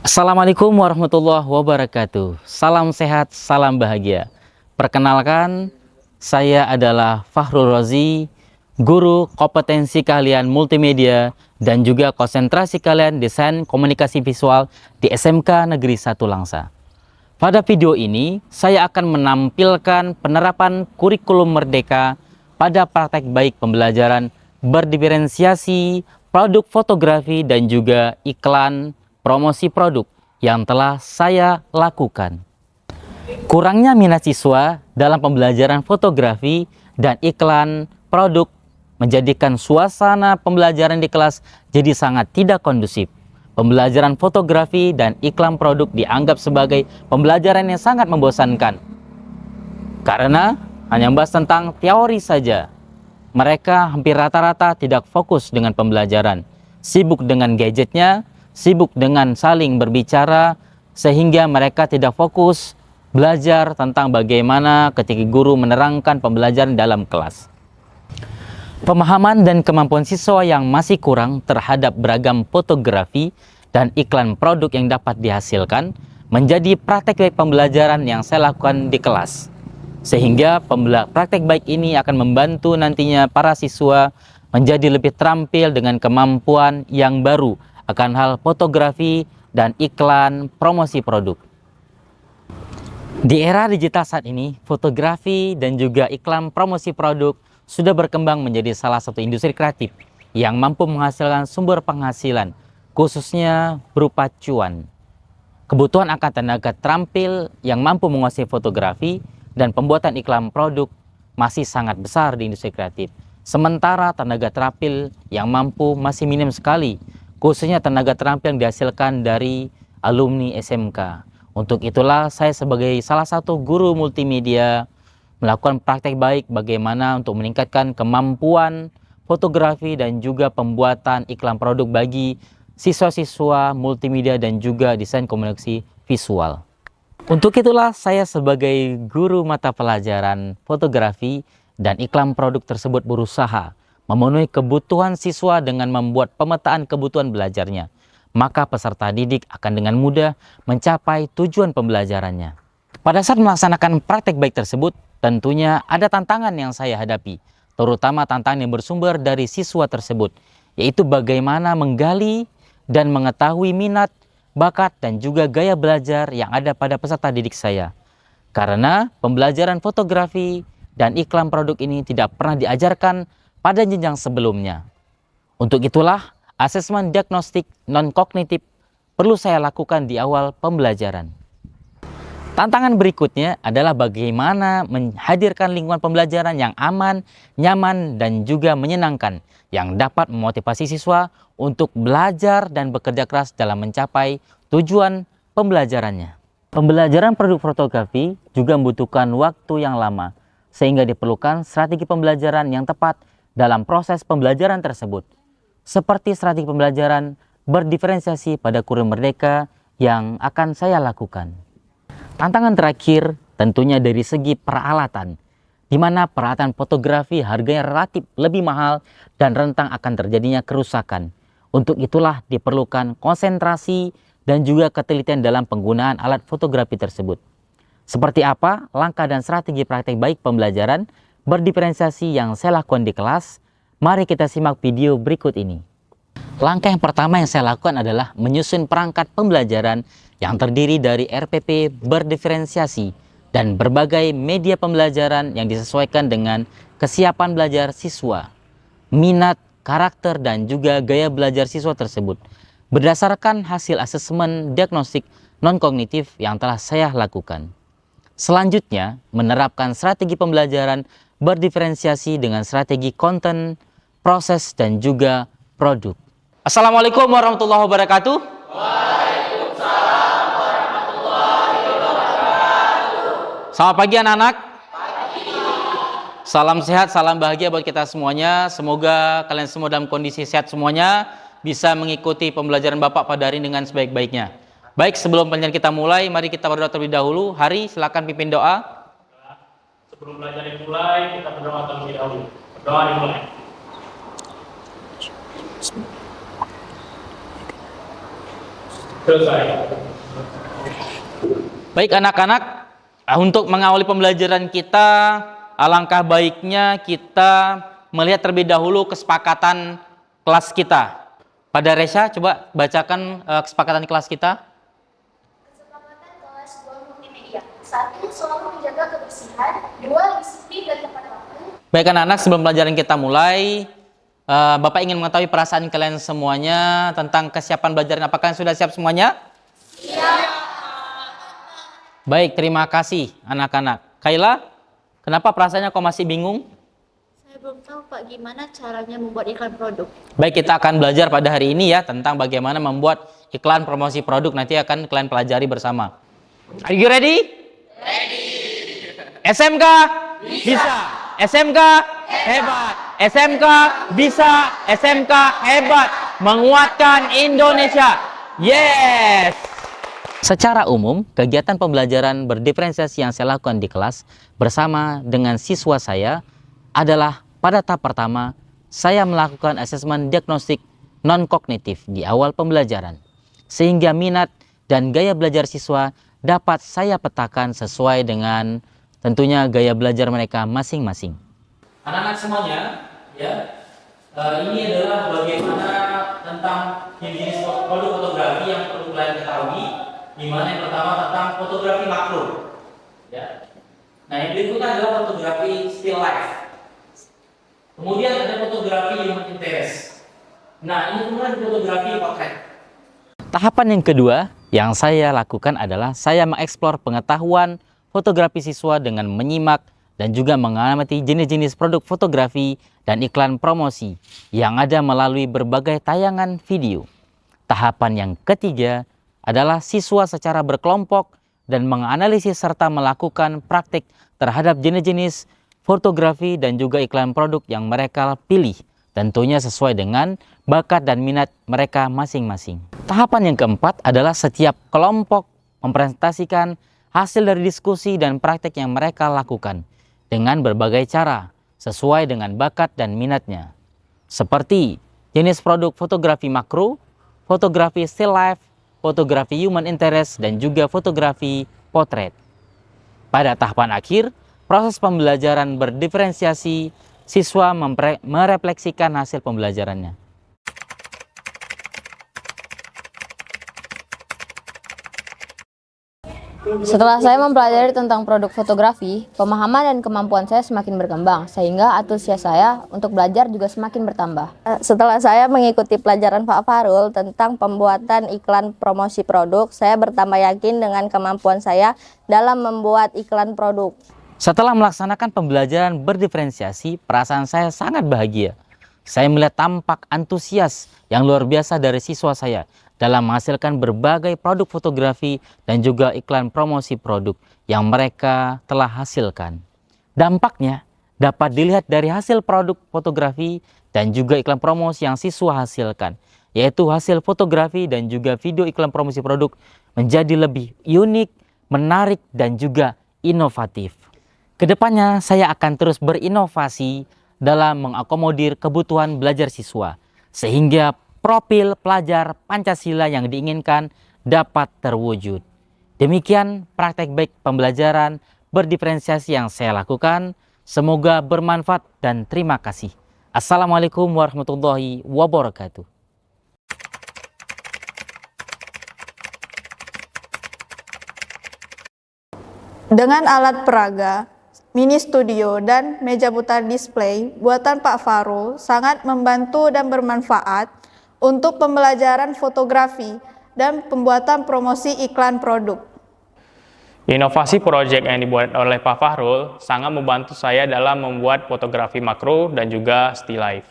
Assalamualaikum warahmatullahi wabarakatuh. Salam sehat, salam bahagia. Perkenalkan, saya adalah Fahrul Razi, guru kompetensi keahlian multimedia dan juga konsentrasi keahlian desain komunikasi visual di SMK Negeri 1 Langsa. Pada video ini, saya akan menampilkan penerapan kurikulum merdeka pada praktek baik pembelajaran berdiferensiasi, produk fotografi dan juga iklan promosi produk yang telah saya lakukan. Kurangnya minat siswa dalam pembelajaran fotografi dan iklan produk menjadikan suasana pembelajaran di kelas jadi sangat tidak kondusif. Pembelajaran fotografi dan iklan produk dianggap sebagai pembelajaran yang sangat membosankan karena hanya membahas tentang teori saja. Mereka hampir rata-rata tidak fokus dengan pembelajaran, sibuk dengan gadgetnya, sibuk dengan saling berbicara, sehingga mereka tidak fokus belajar tentang bagaimana ketika guru menerangkan pembelajaran dalam kelas. Pemahaman dan kemampuan siswa yang masih kurang terhadap beragam fotografi dan iklan produk yang dapat dihasilkan menjadi praktek baik pembelajaran yang saya lakukan di kelas. Sehingga praktek baik ini akan membantu nantinya para siswa menjadi lebih terampil dengan kemampuan yang baru akan hal fotografi dan iklan promosi produk. Di era digital saat ini, fotografi dan juga iklan promosi produk sudah berkembang menjadi salah satu industri kreatif yang mampu menghasilkan sumber penghasilan, khususnya berupa cuan. Kebutuhan akan tenaga terampil yang mampu menguasai fotografi dan pembuatan iklan produk masih sangat besar di industri kreatif. Sementara tenaga terampil yang mampu masih minim sekali, khususnya tenaga terampil yang dihasilkan dari alumni SMK. Untuk itulah saya sebagai salah satu guru multimedia melakukan praktek baik bagaimana untuk meningkatkan kemampuan fotografi dan juga pembuatan iklan produk bagi siswa-siswa multimedia dan juga desain komunikasi visual. Untuk itulah saya sebagai guru mata pelajaran fotografi dan iklan produk tersebut berusaha memenuhi kebutuhan siswa dengan membuat pemetaan kebutuhan belajarnya. Maka peserta didik akan dengan mudah mencapai tujuan pembelajarannya. Pada saat melaksanakan praktek baik tersebut, tentunya ada tantangan yang saya hadapi, terutama tantangan yang bersumber dari siswa tersebut, yaitu bagaimana menggali dan mengetahui minat, bakat, dan juga gaya belajar yang ada pada peserta didik saya. Karena pembelajaran fotografi dan iklan produk ini tidak pernah diajarkan pada jenjang sebelumnya. Untuk itulah, asesmen diagnostik non-kognitif perlu saya lakukan di awal pembelajaran. Tantangan berikutnya adalah bagaimana menghadirkan lingkungan pembelajaran yang aman, nyaman, dan juga menyenangkan, yang dapat memotivasi siswa untuk belajar dan bekerja keras dalam mencapai tujuan pembelajarannya. Pembelajaran produk fotografi juga membutuhkan waktu yang lama, sehingga diperlukan strategi pembelajaran yang tepat dalam proses pembelajaran tersebut, seperti strategi pembelajaran berdiferensiasi pada kurikulum merdeka yang akan saya lakukan. Tantangan terakhir tentunya dari segi peralatan, di mana peralatan fotografi harganya relatif lebih mahal dan rentan akan terjadinya kerusakan. Untuk itulah diperlukan konsentrasi dan juga ketelitian dalam penggunaan alat fotografi tersebut. Seperti apa langkah dan strategi praktek baik pembelajaran berdiferensiasi yang saya lakukan di kelas? Mari kita simak video berikut ini. Langkah yang pertama yang saya lakukan adalah menyusun perangkat pembelajaran yang terdiri dari RPP berdiferensiasi dan berbagai media pembelajaran yang disesuaikan dengan kesiapan belajar siswa, minat, karakter, dan juga gaya belajar siswa tersebut, berdasarkan hasil asesmen diagnostik non-kognitif yang telah saya lakukan. Selanjutnya, menerapkan strategi pembelajaran berdiferensiasi dengan strategi konten, proses, dan juga produk. Assalamualaikum warahmatullahi wabarakatuh. Waalaikumsalam warahmatullahi wabarakatuh. Selamat pagi anak-anak. Pagi. Salam sehat, salam bahagia buat kita semuanya. Semoga kalian semua dalam kondisi sehat semuanya, bisa mengikuti pembelajaran Bapak pada hari ini dengan sebaik-baiknya. Baik, sebelum pelajaran kita mulai, mari kita berdoa terlebih dahulu. Hari, silakan pimpin doa. Sebelum belajar dimulai, kita berdoa terlebih dahulu. Berdoa dimulai. Selesai. Baik anak-anak, untuk mengawali pembelajaran kita, alangkah baiknya kita melihat terlebih dahulu kesepakatan kelas kita. Pada Resya, coba bacakan kesepakatan kelas kita. Kesepakatan kelas 2 multimedia. 1. Selalu menjaga kebersihan. 2. Disiplin dan tepat waktu. Baik anak-anak, sebelum pelajaran kita mulai, Bapak ingin mengetahui perasaan kalian semuanya tentang kesiapan belajar. Apakah kalian sudah siap semuanya? Baik, terima kasih anak-anak. Kaila, kenapa perasaannya kok masih bingung? Saya belum tahu Pak gimana caranya membuat iklan produk. Baik, kita akan belajar pada hari ini ya tentang bagaimana membuat iklan promosi produk. Nanti akan kalian pelajari bersama. Are you ready? Ready. SMK bisa. SMK hebat. SMK bisa. SMK hebat. Menguatkan Indonesia. Yes. Secara umum, kegiatan pembelajaran berdiferensiasi yang saya lakukan di kelas bersama dengan siswa saya adalah pada tahap pertama, saya melakukan asesmen diagnostik non-kognitif di awal pembelajaran, sehingga minat dan gaya belajar siswa dapat saya petakan sesuai dengan tentunya gaya belajar mereka masing-masing. Anak-anak semuanya, ya, ini adalah bagaimana tentang jenis produk fotografi yang perlu kalian ketahui. Di mana yang pertama tentang fotografi makro, ya. Nah, yang berikutnya adalah fotografi still life. Kemudian ada fotografi human interest. Nah, ini kemudian fotografi potret. Tahapan yang kedua yang saya lakukan adalah saya mengeksplor pengetahuan fotografi siswa dengan menyimak dan juga mengamati jenis-jenis produk fotografi dan iklan promosi yang ada melalui berbagai tayangan video. Tahapan yang ketiga adalah siswa secara berkelompok dan menganalisis serta melakukan praktik terhadap jenis-jenis fotografi dan juga iklan produk yang mereka pilih, tentunya sesuai dengan bakat dan minat mereka masing-masing. Tahapan yang keempat adalah setiap kelompok mempresentasikan hasil dari diskusi dan praktik yang mereka lakukan dengan berbagai cara sesuai dengan bakat dan minatnya, seperti jenis produk fotografi makro, fotografi still life, fotografi human interest, dan juga fotografi potret. Pada tahapan akhir, proses pembelajaran berdiferensiasi, siswa merefleksikan hasil pembelajarannya. Setelah saya mempelajari tentang produk fotografi, pemahaman dan kemampuan saya semakin berkembang, sehingga antusias saya untuk belajar juga semakin bertambah. Setelah saya mengikuti pelajaran Pak Farul tentang pembuatan iklan promosi produk, saya bertambah yakin dengan kemampuan saya dalam membuat iklan produk. Setelah melaksanakan pembelajaran berdiferensiasi, perasaan saya sangat bahagia. Saya melihat tampak antusias yang luar biasa dari siswa saya dalam menghasilkan berbagai produk fotografi dan juga iklan promosi produk yang mereka telah hasilkan. Dampaknya dapat dilihat dari hasil produk fotografi dan juga iklan promosi yang siswa hasilkan, yaitu hasil fotografi dan juga video iklan promosi produk menjadi lebih unik, menarik, dan juga inovatif. Kedepannya saya akan terus berinovasi dalam mengakomodir kebutuhan belajar siswa, sehingga profil pelajar Pancasila yang diinginkan dapat terwujud. Demikian praktek baik pembelajaran berdiferensiasi yang saya lakukan. Semoga bermanfaat dan terima kasih. Assalamualaikum warahmatullahi wabarakatuh. Dengan alat peraga, mini studio, dan meja putar display, buatan Pak Farul sangat membantu dan bermanfaat untuk pembelajaran fotografi dan pembuatan promosi iklan produk. Inovasi proyek yang dibuat oleh Pak Fahrul sangat membantu saya dalam membuat fotografi makro dan juga still life.